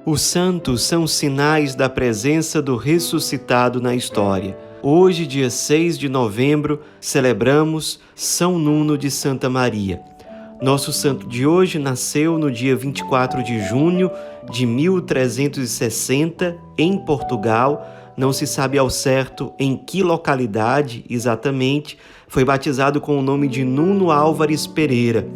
Os santos são sinais da presença do ressuscitado na história. Hoje, dia 6 de novembro, celebramos São Nuno de Santa Maria. Nosso santo de hoje nasceu no dia 24 de junho de 1360, em Portugal. Não se sabe ao certo em que localidade exatamente. Foi batizado com o nome de Nuno Álvares Pereira.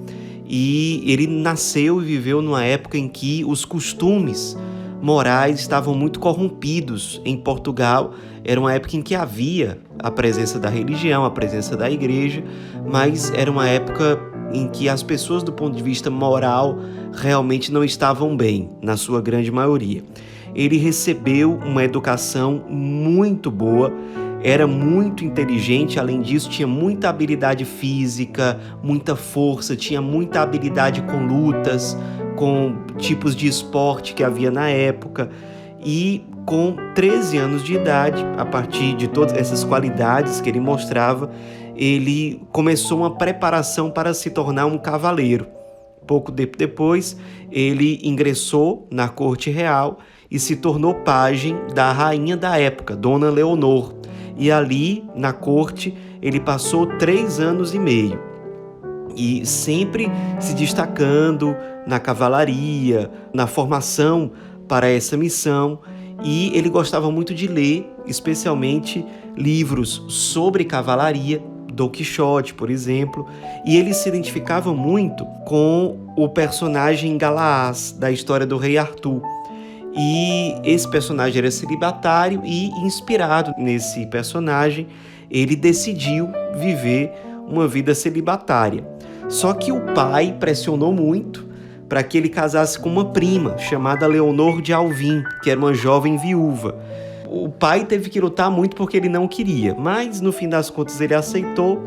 E ele nasceu e viveu numa época em que os costumes morais estavam muito corrompidos em Portugal. Era uma época em que havia a presença da religião, a presença da igreja, mas era uma época em que as pessoas, do ponto de vista moral, realmente não estavam bem, na sua grande maioria. Ele recebeu uma educação muito boa, era muito inteligente, além disso tinha muita habilidade física, muita força, tinha muita habilidade com lutas, com tipos de esporte que havia na época. E com 13 anos de idade, a partir de todas essas qualidades que ele mostrava, ele começou uma preparação para se tornar um cavaleiro. Pouco tempo depois, ele ingressou na corte real e se tornou pajem da rainha da época, Dona Leonor. E ali, na corte, ele passou 3 anos e meio. E sempre se destacando na cavalaria, na formação para essa missão. E ele gostava muito de ler, especialmente livros sobre cavalaria, Dom Quixote, por exemplo. E ele se identificava muito com o personagem Galaás, da história do rei Arthur. E esse personagem era celibatário e, inspirado nesse personagem, ele decidiu viver uma vida celibatária. Só que o pai pressionou muito para que ele casasse com uma prima chamada Leonor de Alvim, que era uma jovem viúva. O pai teve que lutar muito porque ele não queria, mas no fim das contas ele aceitou.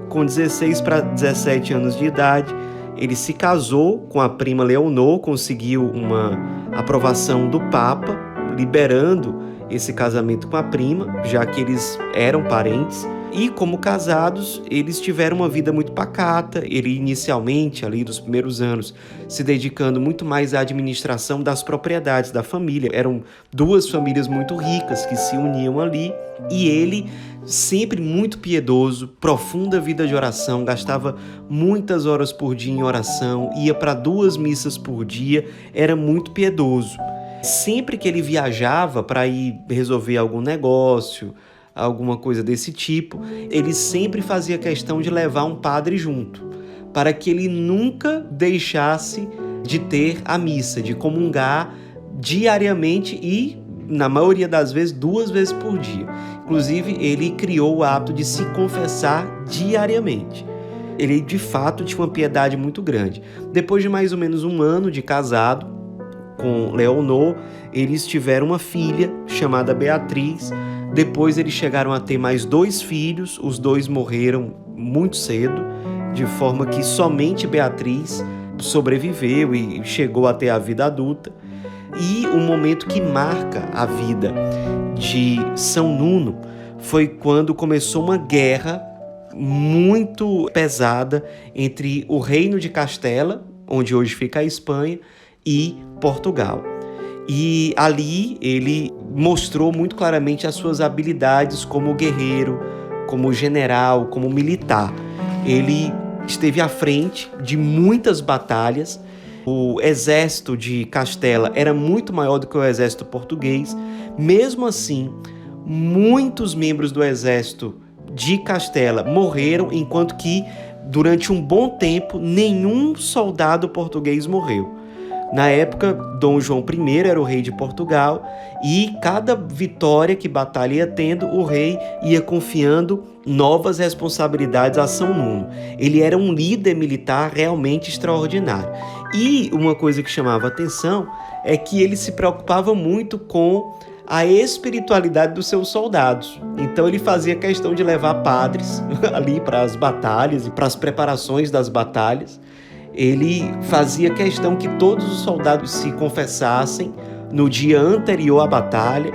Com 16 para 17 anos de idade, ele se casou com a prima Leonor, conseguiu uma aprovação do Papa, liberando esse casamento com a prima, já que eles eram parentes. E como casados, eles tiveram uma vida muito pacata. Ele inicialmente, ali dos primeiros anos, se dedicando muito mais à administração das propriedades da família. Eram 2 famílias muito ricas que se uniam ali. E ele, sempre muito piedoso, profunda vida de oração, gastava muitas horas por dia em oração, ia para 2 missas por dia, era muito piedoso. Sempre que ele viajava para ir resolver algum negócio, alguma coisa desse tipo, ele sempre fazia questão de levar um padre junto, para que ele nunca deixasse de ter a missa, de comungar diariamente e, na maioria das vezes, 2 vezes por dia. Inclusive, ele criou o hábito de se confessar diariamente. Ele, de fato, tinha uma piedade muito grande. Depois de mais ou menos 1 ano de casado com Leonor, eles tiveram uma filha chamada Beatriz. Depois eles chegaram a ter mais 2 filhos, os 2 morreram muito cedo, de forma que somente Beatriz sobreviveu e chegou até a vida adulta. E o momento que marca a vida de São Nuno foi quando começou uma guerra muito pesada entre o Reino de Castela, onde hoje fica a Espanha, e Portugal. E ali ele mostrou muito claramente as suas habilidades como guerreiro, como general, como militar. Ele esteve à frente de muitas batalhas. O exército de Castela era muito maior do que o exército português. Mesmo assim, muitos membros do exército de Castela morreram, enquanto que, durante um bom tempo, nenhum soldado português morreu. Na época, Dom João I era o rei de Portugal e cada vitória que batalha ia tendo, o rei ia confiando novas responsabilidades a São Nuno. Ele era um líder militar realmente extraordinário. E uma coisa que chamava atenção é que ele se preocupava muito com a espiritualidade dos seus soldados. Então ele fazia questão de levar padres ali para as batalhas e para as preparações das batalhas. Ele fazia questão que todos os soldados se confessassem no dia anterior à batalha,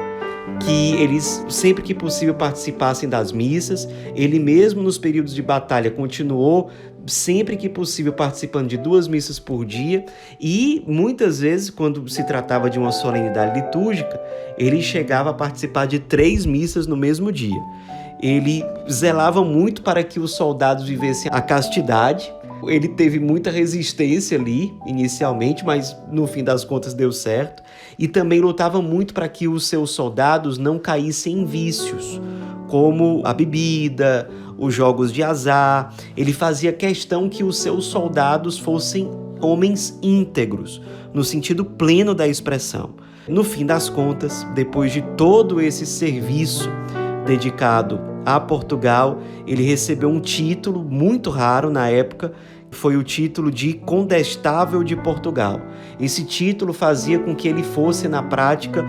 que eles, sempre que possível, participassem das missas. Ele mesmo, nos períodos de batalha, continuou sempre que possível participando de 2 missas por dia, e muitas vezes, quando se tratava de uma solenidade litúrgica, ele chegava a participar de 3 missas no mesmo dia. Ele zelava muito para que os soldados vivessem a castidade. Ele teve muita resistência ali, inicialmente, mas no fim das contas deu certo. E também lutava muito para que os seus soldados não caíssem em vícios, como a bebida, os jogos de azar. Ele fazia questão que os seus soldados fossem homens íntegros, no sentido pleno da expressão. No fim das contas, depois de todo esse serviço dedicado a Portugal, ele recebeu um título muito raro na época, foi o título de Condestável de Portugal. Esse título fazia com que ele fosse, na prática,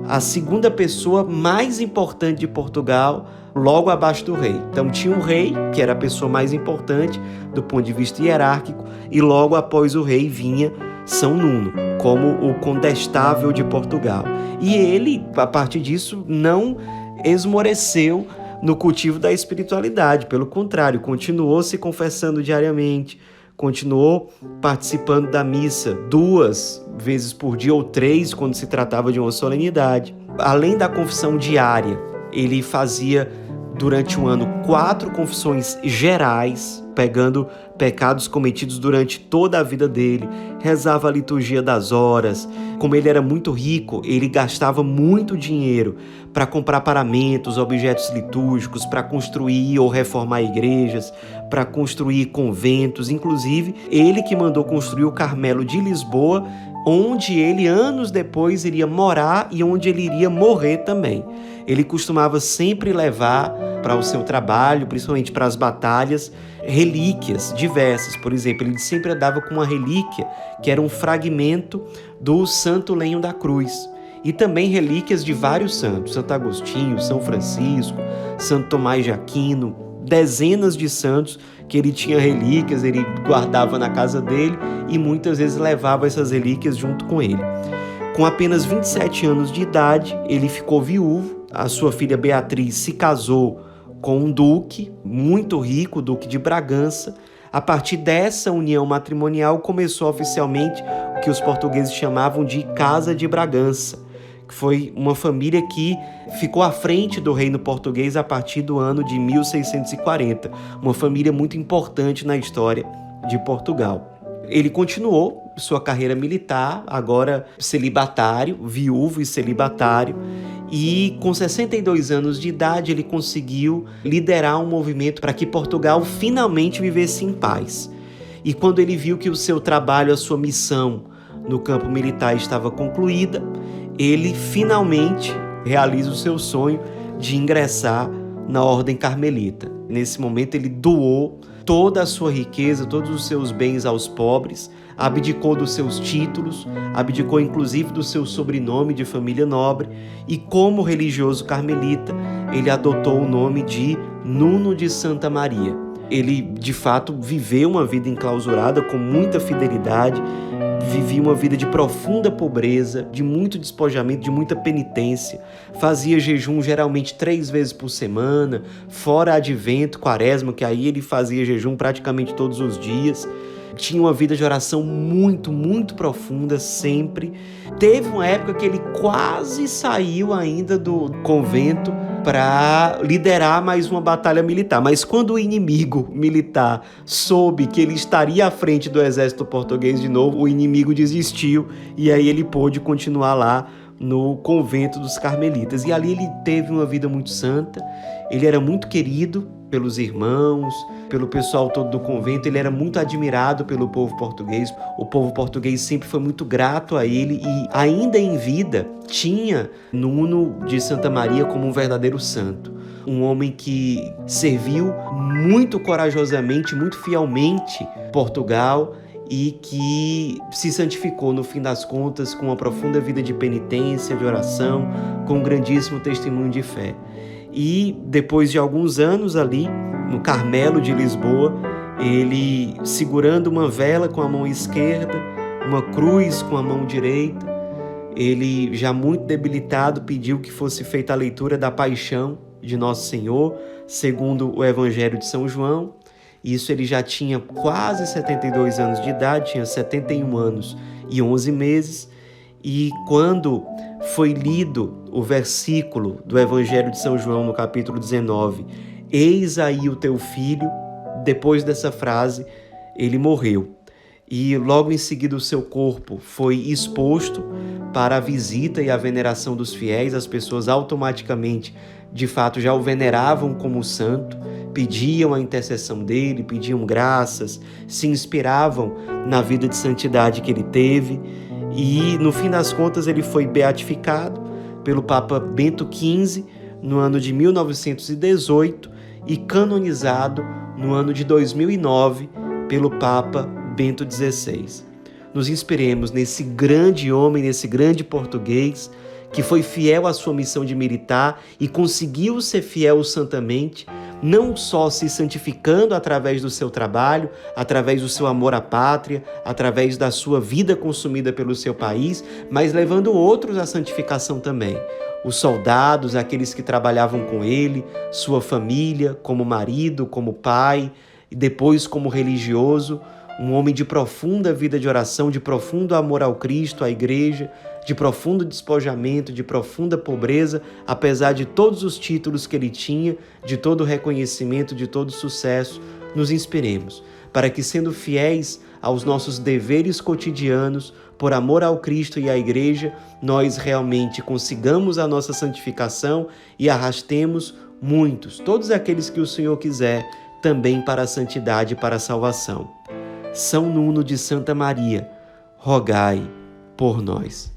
a segunda pessoa mais importante de Portugal, logo abaixo do rei. Então tinha um rei, que era a pessoa mais importante do ponto de vista hierárquico, e logo após o rei vinha São Nuno, como o Condestável de Portugal. E ele, a partir disso, não esmoreceu no cultivo da espiritualidade. Pelo contrário, continuou se confessando diariamente, continuou participando da missa 2 vezes por dia ou 3 quando se tratava de uma solenidade. Além da confissão diária, ele fazia durante um ano 4 confissões gerais, pegando pecados cometidos durante toda a vida dele, rezava a liturgia das horas. Como ele era muito rico, ele gastava muito dinheiro para comprar paramentos, objetos litúrgicos, para construir ou reformar igrejas, para construir conventos. Inclusive, ele que mandou construir o Carmelo de Lisboa, onde ele anos depois iria morar e onde ele iria morrer também. Ele costumava sempre levar para o seu trabalho, principalmente para as batalhas, relíquias diversas. Por exemplo, ele sempre andava com uma relíquia que era um fragmento do Santo Lenho da Cruz. E também relíquias de vários santos, Santo Agostinho, São Francisco, Santo Tomás de Aquino, dezenas de santos que ele tinha relíquias, ele guardava na casa dele e muitas vezes levava essas relíquias junto com ele. Com apenas 27 anos de idade, ele ficou viúvo. A sua filha Beatriz se casou com um duque muito rico, o Duque de Bragança. A partir dessa união matrimonial começou oficialmente o que os portugueses chamavam de Casa de Bragança, que foi uma família que ficou à frente do reino português a partir do ano de 1640, uma família muito importante na história de Portugal. Ele continuou sua carreira militar, agora celibatário, viúvo e celibatário, e com 62 anos de idade ele conseguiu liderar um movimento para que Portugal finalmente vivesse em paz. E quando ele viu que o seu trabalho, a sua missão no campo militar estava concluída, ele finalmente realiza o seu sonho de ingressar na Ordem Carmelita. Nesse momento ele doou toda a sua riqueza, todos os seus bens aos pobres, abdicou dos seus títulos, abdicou inclusive do seu sobrenome de família nobre, e como religioso carmelita, ele adotou o nome de Nuno de Santa Maria. Ele, de fato, viveu uma vida enclausurada com muita fidelidade, vivia uma vida de profunda pobreza, de muito despojamento, de muita penitência, fazia jejum geralmente 3 vezes por semana, fora advento, quaresma, que aí ele fazia jejum praticamente todos os dias. Tinha uma vida de oração muito, muito profunda sempre. Teve uma época que ele quase saiu ainda do convento para liderar mais uma batalha militar. Mas quando o inimigo militar soube que ele estaria à frente do exército português de novo, o inimigo desistiu e aí ele pôde continuar lá no convento dos carmelitas. E ali ele teve uma vida muito santa, ele era muito querido pelos irmãos, pelo pessoal todo do convento, ele era muito admirado pelo povo português. O povo português sempre foi muito grato a ele e, ainda em vida, tinha Nuno de Santa Maria como um verdadeiro santo. Um homem que serviu muito corajosamente, muito fielmente Portugal e que se santificou no fim das contas com uma profunda vida de penitência, de oração, com um grandíssimo testemunho de fé. E depois de alguns anos ali, no Carmelo de Lisboa, ele segurando uma vela com a mão esquerda, uma cruz com a mão direita, ele já muito debilitado pediu que fosse feita a leitura da paixão de Nosso Senhor, segundo o Evangelho de São João, Isso ele já tinha quase 72 anos de idade, tinha 71 anos e 11 meses. E quando foi lido o versículo do Evangelho de São João, no capítulo 19, eis aí o teu filho, depois dessa frase, ele morreu. E logo em seguida o seu corpo foi exposto para a visita e a veneração dos fiéis. As pessoas automaticamente, de fato, já o veneravam como santo, pediam a intercessão dele, pediam graças, se inspiravam na vida de santidade que ele teve. E, no fim das contas, ele foi beatificado pelo Papa Bento XV no ano de 1918 e canonizado no ano de 2009 pelo Papa Bento XVI. Nos inspiremos nesse grande homem, nesse grande português, que foi fiel à sua missão de militar e conseguiu ser fiel santamente, não só se santificando através do seu trabalho, através do seu amor à pátria, através da sua vida consumida pelo seu país, mas levando outros à santificação também. Os soldados, aqueles que trabalhavam com ele, sua família, como marido, como pai, e depois como religioso, um homem de profunda vida de oração, de profundo amor ao Cristo, à igreja, de profundo despojamento, de profunda pobreza, apesar de todos os títulos que ele tinha, de todo o reconhecimento, de todo o sucesso. Nos inspiremos para que, sendo fiéis aos nossos deveres cotidianos, por amor ao Cristo e à igreja, nós realmente consigamos a nossa santificação e arrastemos muitos, todos aqueles que o Senhor quiser, também para a santidade e para a salvação. São Nuno de Santa Maria, rogai por nós.